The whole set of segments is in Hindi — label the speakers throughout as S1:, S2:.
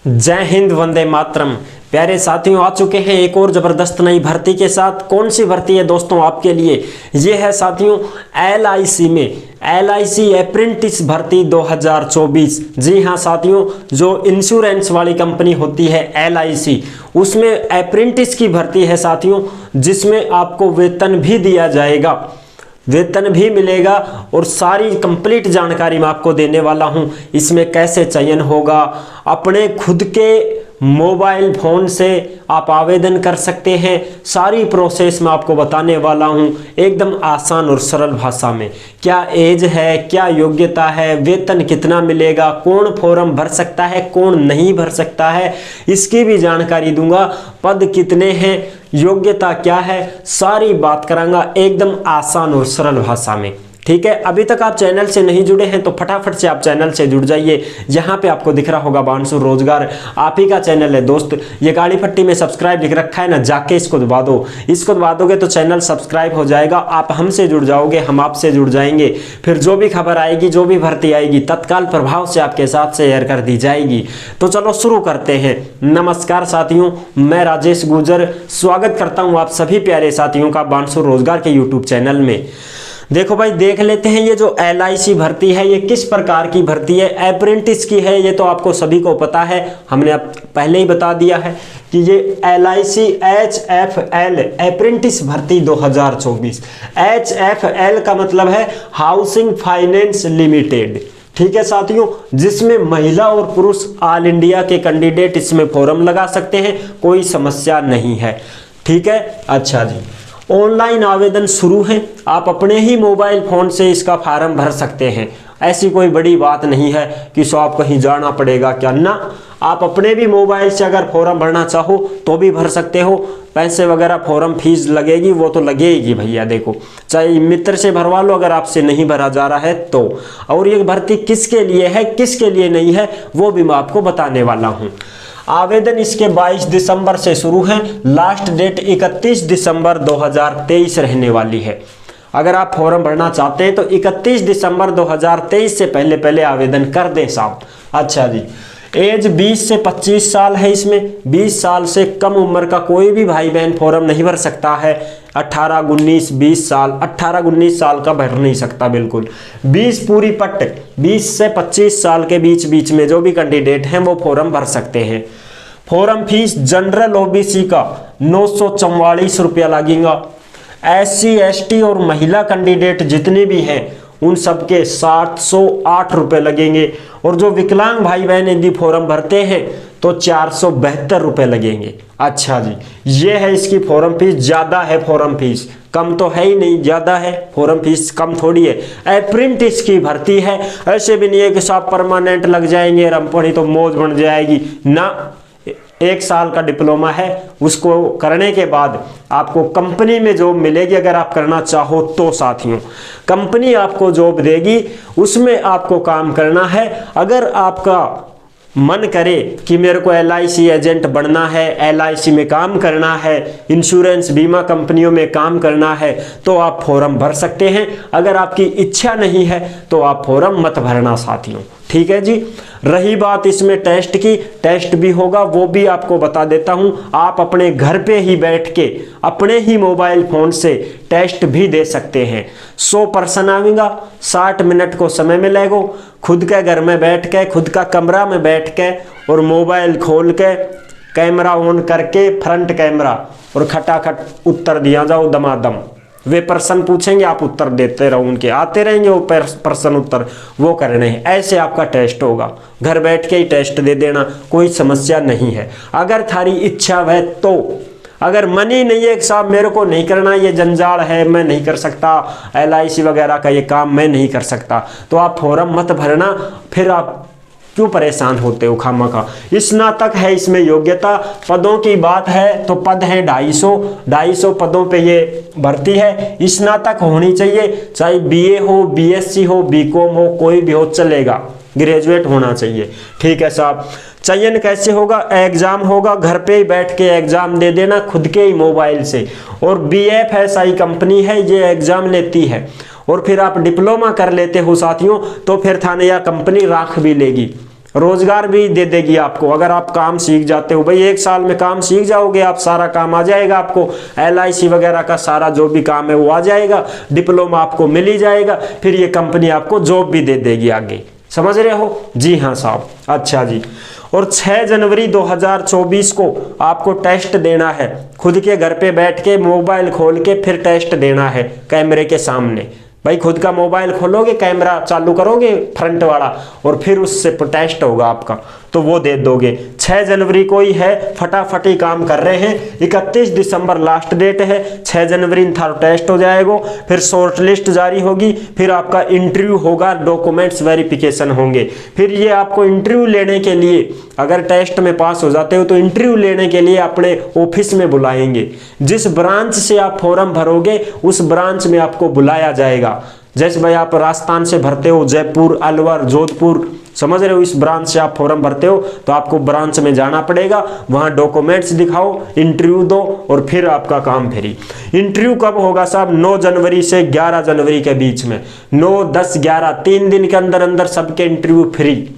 S1: जय हिंद, वंदे मातरम। प्यारे साथियों, आ चुके हैं एक और जबरदस्त नई भर्ती के साथ। कौन सी भर्ती है दोस्तों आपके लिए? ये है साथियों LIC में LIC अप्रेंटिस भर्ती 2024। जी हाँ साथियों, जो इंश्योरेंस वाली कंपनी होती है LIC, उसमें अप्रेंटिस की भर्ती है साथियों, जिसमें आपको वेतन भी दिया जाएगा, वेतन भी मिलेगा और सारी कंप्लीट जानकारी मैं आपको देने वाला हूं। इसमें कैसे चयन होगा, अपने खुद के मोबाइल फोन से आप आवेदन कर सकते हैं, सारी प्रोसेस मैं आपको बताने वाला हूं एकदम आसान और सरल भाषा में। क्या एज है, क्या योग्यता है, वेतन कितना मिलेगा, कौन फॉर्म भर सकता है, कौन नहीं भर सकता है, इसकी भी जानकारी दूंगा। पद कितने हैं, योग्यता क्या है, सारी बात करांगा एकदम आसान और सरल भाषा में। ठीक है, अभी तक आप चैनल से नहीं जुड़े हैं तो फटाफट से आप चैनल से जुड़ जाइए। यहाँ पे आपको दिख रहा होगा बानसूर रोजगार, आप ही का चैनल है दोस्त। ये काली पट्टी में सब्सक्राइब लिख रखा है ना, जाके इसको दबा दो। इसको दबा दोगे तो चैनल सब्सक्राइब हो जाएगा, आप हमसे जुड़ जाओगे, हम आपसे जुड़ जाएंगे। फिर जो भी खबर आएगी, जो भी भर्ती आएगी, तत्काल प्रभाव से आपके साथ शेयर कर दी जाएगी। तो चलो शुरू करते हैं। नमस्कार साथियों, मैं राजेश गुर्जर स्वागत करता हूँ आप सभी प्यारे साथियों का बानसूर रोजगार के यूट्यूब चैनल में। देखो भाई, देख लेते हैं ये जो LIC भर्ती है ये किस प्रकार की भर्ती है। अप्रेंटिस की है, ये तो आपको सभी को पता है, हमने अब पहले ही बता दिया है कि ये LIC HFL अप्रेंटिस भर्ती 2024। HFL का मतलब है हाउसिंग फाइनेंस लिमिटेड। ठीक है साथियों, जिसमें महिला और पुरुष ऑल इंडिया के कैंडिडेट इसमें फॉर्म लगा सकते हैं, कोई समस्या नहीं है। ठीक है, अच्छा जी, ऑनलाइन आवेदन शुरू है, आप अपने ही मोबाइल फोन से इसका फॉर्म भर सकते हैं। ऐसी कोई बड़ी बात नहीं है कि आप कहीं जाना पड़ेगा क्या, ना, आप अपने भी मोबाइल से अगर फॉर्म भरना चाहो तो भी भर सकते हो। पैसे वगैरह फॉर्म फीस लगेगी, वो तो लगेगी भैया, देखो, चाहे मित्र से भरवा लो अगर आपसे नहीं भरा जा रहा है तो। और ये भर्ती किसके लिए है, किसके लिए नहीं है, वो भी मैं आपको बताने वाला हूँ। आवेदन इसके 22 दिसंबर से शुरू है, लास्ट डेट 31 दिसंबर 2023 रहने वाली है। अगर आप फॉर्म भरना चाहते हैं तो 31 दिसंबर 2023 से पहले पहले आवेदन कर दें साहब। अच्छा जी, एज 20 से 25 साल है इसमें। 20 साल से कम उम्र का कोई भी भाई बहन फॉर्म नहीं भर सकता है। 18, 19, 20 साल, 18, 19 साल का भर नहीं सकता बिल्कुल। 20 पूरी पट्ट, 20 से 25 साल के बीच बीच में जो भी कैंडिडेट हैं वो फॉर्म भर सकते हैं। फॉर्म फीस जनरल OBC का 944 रुपया लगेगा। SC ST और महिला कैंडिडेट जितने भी हैं उन सबके 708 रुपये लगेंगे। और जो विकलांग भाई बहन यदि फॉर्म भरते हैं तो 472 रुपये लगेंगे। अच्छा जी, ये है इसकी फॉर्म फीस। ज़्यादा है फॉर्म फीस, कम तो है ही नहीं, ज़्यादा है फॉर्म फीस, कम थोड़ी है। अप्रेंटिस की भर्ती है, ऐसे भी नहीं है कि सब परमानेंट लग जाएंगे, रमपड़ी तो मौज बन जाएगी ना। 1 साल का डिप्लोमा है, उसको करने के बाद आपको कंपनी में जॉब मिलेगी अगर आप करना चाहो तो। साथियों, कंपनी आपको जॉब देगी, उसमें आपको काम करना है। अगर आपका मन करे कि मेरे को LIC एजेंट बनना है, LIC में काम करना है, इंश्योरेंस बीमा कंपनियों में काम करना है, तो आप फॉर्म भर सकते हैं। अगर आपकी इच्छा नहीं है तो आप फॉर्म मत भरना साथियों। ठीक है जी। रही बात इसमें टेस्ट की, टेस्ट भी होगा, वो भी आपको बता देता हूं। आप अपने घर पे ही बैठ के अपने ही मोबाइल फोन से टेस्ट भी दे सकते हैं। 100% आवेगा, 60 मिनट को समय मिलेगा। खुद के घर में बैठ के, खुद का कमरा में बैठ के और मोबाइल खोल के कैमरा ऑन करके, फ्रंट कैमरा, और खटाखट उत्तर दिया जाओ दमादम। वे प्रश्न पूछेंगे, आप उत्तर देते रहो, उनके आते रहेंगे वो प्रश्न उत्तर, वो करने हैं। ऐसे आपका टेस्ट होगा, घर बैठ के ही टेस्ट दे देना, कोई समस्या नहीं है अगर थारी इच्छा है तो। अगर मन ही नहीं है कि साहब मेरे को नहीं करना, ये जंजाल है, मैं नहीं कर सकता, LIC वगैरह का ये काम मैं नहीं कर सकता, तो आप फॉर्म मत भरना। फिर आप क्यों परेशान होते हो खामखा। स्नातक है इसमें योग्यता। पदों की बात है तो पद है 250 पदों पे ये भर्ती है। स्नातक होनी चाहिए, चाहे BA हो, BSc हो, BCom हो, कोई भी हो चलेगा, ग्रेजुएट होना चाहिए। ठीक है साहब। चयन कैसे होगा? एग्जाम होगा, घर पे ही बैठ के एग्जाम दे देना खुद के ही मोबाइल से। और BFSI कंपनी है, ये एग्जाम लेती है। और फिर आप डिप्लोमा कर लेते हो साथियों तो फिर थाने या कंपनी राख भी लेगी। रोजगार भी दे देगी आपको अगर आप काम सीख जाते हो। भाई 1 साल में काम सीख जाओगे आप, सारा काम आ जाएगा आपको, LIC वगैरह का सारा जो भी काम है वो आ जाएगा, डिप्लोमा आपको मिल ही जाएगा, फिर ये कंपनी आपको जॉब भी दे देगी आगे। समझ रहे हो? जी हाँ साहब। अच्छा जी, और 6 जनवरी 2024 को आपको टेस्ट देना है, खुद के घर पे बैठ के मोबाइल खोल के फिर टेस्ट देना है कैमरे के सामने। भाई खुद का मोबाइल खोलोगे, कैमरा चालू करोगे फ्रंट वाला, और फिर उससे टेस्ट होगा आपका, तो वो दे दोगे। 6 जनवरी को ही है, फटाफटी काम कर रहे हैं। 31 दिसंबर लास्ट डेट है, 6 जनवरी था टेस्ट हो जाएगा, फिर शॉर्ट लिस्ट जारी होगी, फिर आपका इंटरव्यू होगा, डॉक्यूमेंट्स वेरिफिकेशन होंगे। फिर ये आपको इंटरव्यू लेने के लिए, अगर टेस्ट में पास हो जाते हो तो इंटरव्यू लेने के लिए अपने ऑफिस में बुलाएंगे। जिस ब्रांच से आप फॉर्म भरोगे उस ब्रांच में आपको बुलाया जाएगा। जैसे भाई आप राजस्थान से भरते हो, जयपुर, अलवर, जोधपुर, समझ रहे हो, इस ब्रांच से आप फॉर्म भरते हो तो आपको ब्रांच में जाना पड़ेगा, वहां डॉक्यूमेंट्स दिखाओ, इंटरव्यू दो और फिर आपका काम फ्री। इंटरव्यू कब होगा साहब? 9 जनवरी से 11 जनवरी के बीच में, 9, 10, 11 3 दिन के अंदर अंदर सबके इंटरव्यू फ्री।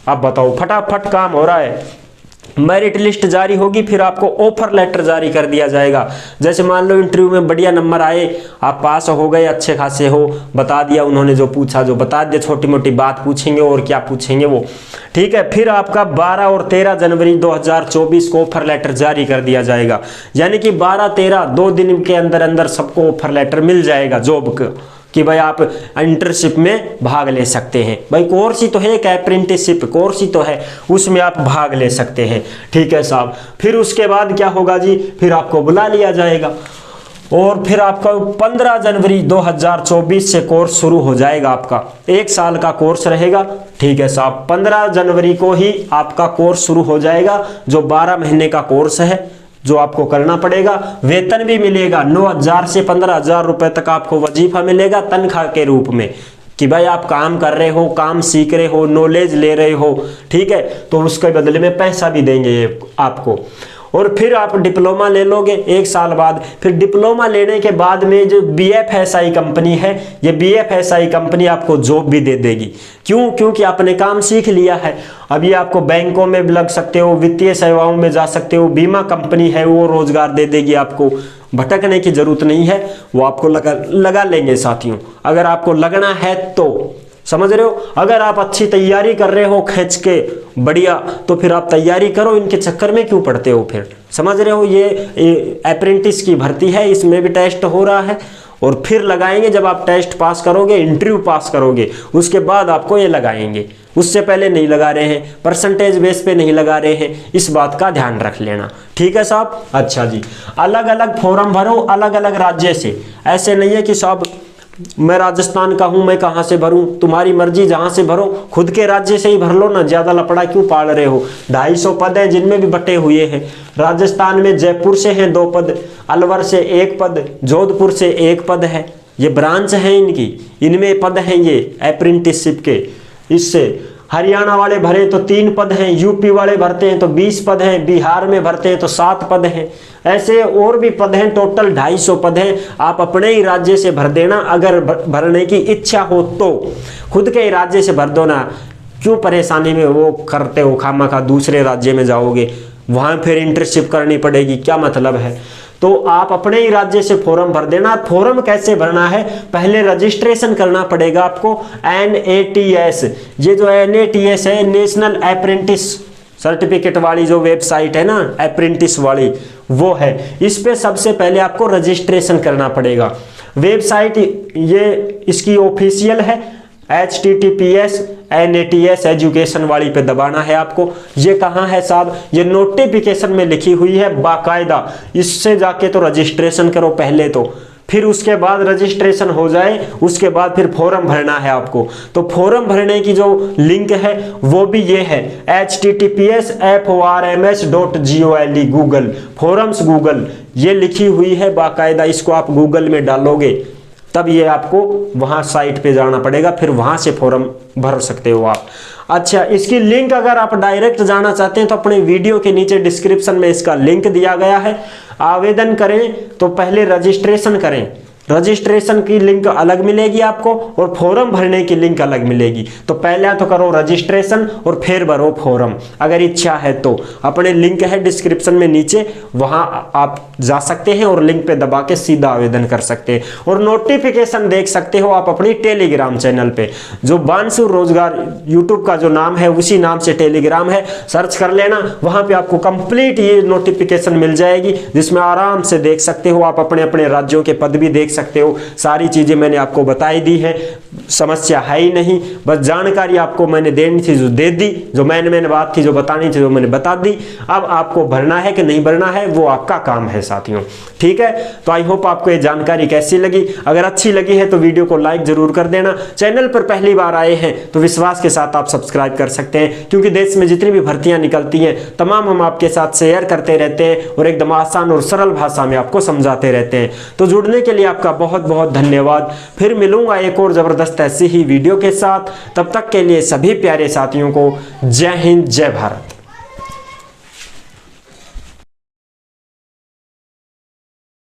S1: अब बताओ, फटाफट काम हो रहा है। मेरिट लिस्ट जारी होगी, फिर आपको ऑफर लेटर जारी कर दिया जाएगा। जैसे मान लो इंटरव्यू में बढ़िया नंबर आए, आप पास हो गए, अच्छे खासे हो, बता दिया उन्होंने, जो पूछा जो बता दिया, छोटी मोटी बात पूछेंगे और क्या पूछेंगे वो, ठीक है। फिर आपका 12 और 13 जनवरी 2024 को ऑफर लेटर जारी कर दिया जाएगा, यानी कि 12, 13 2 दिन के अंदर अंदर सबको ऑफर लेटर मिल जाएगा जॉब का, कि भाई आप इंटर्नशिप में भाग ले सकते हैं। भाई कोर्स ही तो है, एक अप्रेंटिसशिप कोर्स ही तो है, उसमें आप भाग ले सकते हैं, ठीक है साहब। फिर उसके बाद क्या होगा जी? फिर आपको बुला लिया जाएगा और फिर आपका 15 जनवरी 2024 से कोर्स शुरू हो जाएगा। आपका 1 साल का कोर्स रहेगा, ठीक है साहब। 15 जनवरी को ही आपका कोर्स शुरू हो जाएगा, जो 12 महीने का कोर्स है, जो आपको करना पड़ेगा। वेतन भी मिलेगा, 9,000 से 15,000 रुपए तक आपको वजीफा मिलेगा तनख्वाह के रूप में, कि भाई आप काम कर रहे हो, काम सीख रहे हो, नॉलेज ले रहे हो, ठीक है, तो उसके बदले में पैसा भी देंगे ये आपको। और फिर आप डिप्लोमा ले लोगे 1 साल बाद। फिर डिप्लोमा लेने के बाद में जो BFSI कंपनी है, ये BFSI कंपनी आपको जॉब भी दे देगी। क्यों? क्योंकि आपने काम सीख लिया है। अभी आपको बैंकों में भी लग सकते हो, वित्तीय सेवाओं में जा सकते हो, बीमा कंपनी है वो रोजगार दे देगी आपको, भटकने की जरूरत नहीं है, वो आपको लगा लेंगे साथियों, अगर आपको लगना है तो। समझ रहे हो? अगर आप अच्छी तैयारी कर रहे हो खींच के बढ़िया, तो फिर आप तैयारी करो, इनके चक्कर में क्यों पड़ते हो फिर? समझ रहे हो? ये अप्रेंटिस की भर्ती है, इसमें भी टेस्ट हो रहा है और फिर लगाएंगे। जब आप टेस्ट पास करोगे, इंटरव्यू पास करोगे, उसके बाद आपको ये लगाएंगे, उससे पहले नहीं लगा रहे हैं, परसेंटेज बेस पे नहीं लगा रहे हैं, इस बात का ध्यान रख लेना, ठीक है साहब। अच्छा जी, अलग अलग फॉर्म भरो, अलग अलग राज्य से। ऐसे नहीं है कि साहब मैं राजस्थान का हूं, मैं कहां से भरूं? तुम्हारी मर्जी, जहां से भरो, खुद के राज्य से ही भर लो ना, ज्यादा लपड़ा क्यों पाल रहे हो? 250 पद हैं, जिनमें भी बटे हुए हैं। राजस्थान में जयपुर से हैं 2 पद, अलवर से 1 पद, जोधपुर से 1 पद है। ये ब्रांच है इनकी, इनमें पद हैं ये अप्रेंटिसशिप के। इससे हरियाणा वाले भरे तो 3 पद हैं, यूपी वाले भरते हैं तो 20 पद हैं, बिहार में भरते हैं तो 7 पद हैं, ऐसे और भी पद हैं, टोटल 250 पद हैं। आप अपने ही राज्य से भर देना, अगर भरने की इच्छा हो तो खुद के ही राज्य से भर दो ना, क्यों परेशानी में वो करते हो, खामखा दूसरे राज्य में जाओगे, वहां फिर इंटर्नशिप करनी पड़ेगी, क्या मतलब है? तो आप अपने ही राज्य से फॉर्म भर देना। फॉर्म कैसे भरना है? पहले रजिस्ट्रेशन करना पड़ेगा आपको NATS, ये जो NATS है, नेशनल अप्रेंटिस सर्टिफिकेट वाली जो वेबसाइट है ना, अप्रेंटिस वाली, वो है। इस पे सबसे पहले आपको रजिस्ट्रेशन करना पड़ेगा। वेबसाइट ये इसकी ऑफिशियल है, HTTPS NATS एजुकेशन वाली पे दबाना है आपको। ये कहाँ है साहब? ये नोटिफिकेशन में लिखी हुई है बाकायदा, इससे जाके तो रजिस्ट्रेशन करो पहले तो, फिर उसके बाद रजिस्ट्रेशन हो जाए, उसके बाद फिर फॉर्म भरना है आपको। तो फॉर्म भरने की जो लिंक है वो भी ये है, HTTPS forms.gov Google forums, Google ये लिखी हुई है बाकायदा। इसको आप गूगल में डालोगे तब ये आपको वहां साइट पे जाना पड़ेगा, फिर वहां से फॉर्म भर सकते हो आप। अच्छा, इसकी लिंक अगर आप डायरेक्ट जाना चाहते हैं तो अपने वीडियो के नीचे डिस्क्रिप्शन में इसका लिंक दिया गया है। आवेदन करें तो पहले रजिस्ट्रेशन करें, रजिस्ट्रेशन की लिंक अलग मिलेगी आपको और फॉर्म भरने की लिंक अलग मिलेगी। तो पहले तो करो रजिस्ट्रेशन और फिर भरो फॉर्म, अगर इच्छा है तो। अपने लिंक है डिस्क्रिप्शन में नीचे, वहां आप जा सकते हैं और लिंक पे दबा के सीधा आवेदन कर सकते हैं। और नोटिफिकेशन देख सकते हो आप अपनी टेलीग्राम चैनल पे, जो बांसु रोजगार यूट्यूब का जो नाम है उसी नाम से टेलीग्राम है, सर्च कर लेना। वहां पे आपको कंप्लीट ये नोटिफिकेशन मिल जाएगी, जिसमें आराम से देख सकते हो आप अपने अपने राज्यों के पद भी देख सकते हो। सारी चीजें मैंने आपको बताई दी है, समस्या है ही नहीं। बस जानकारी आपको मैंने देनी थी जो दे दी, जो मैंने बात थी जो बतानी थी जो मैंने बता दी। अब आपको भरना है कि नहीं भरना है वो आपका काम है साथियों, ठीक है। तो आई होप आपको ये जानकारी कैसी लगी। अगर अच्छी लगी है तो वीडियो को लाइक जरूर कर देना। चैनल पर पहली बार आए हैं तो विश्वास के साथ आप सब्सक्राइब कर सकते हैं, क्योंकि देश में जितनी भी भर्तियां निकलती हैं तमाम हम आपके साथ शेयर करते रहते हैं और एकदम आसान और सरल भाषा में आपको समझाते रहते हैं। तो जुड़ने के लिए आपका बहुत बहुत धन्यवाद। फिर मिलूंगा एक और जबरदस्त ऐसी ही वीडियो के साथ। तब तक के लिए सभी प्यारे साथियों को जय हिंद, जय भारत।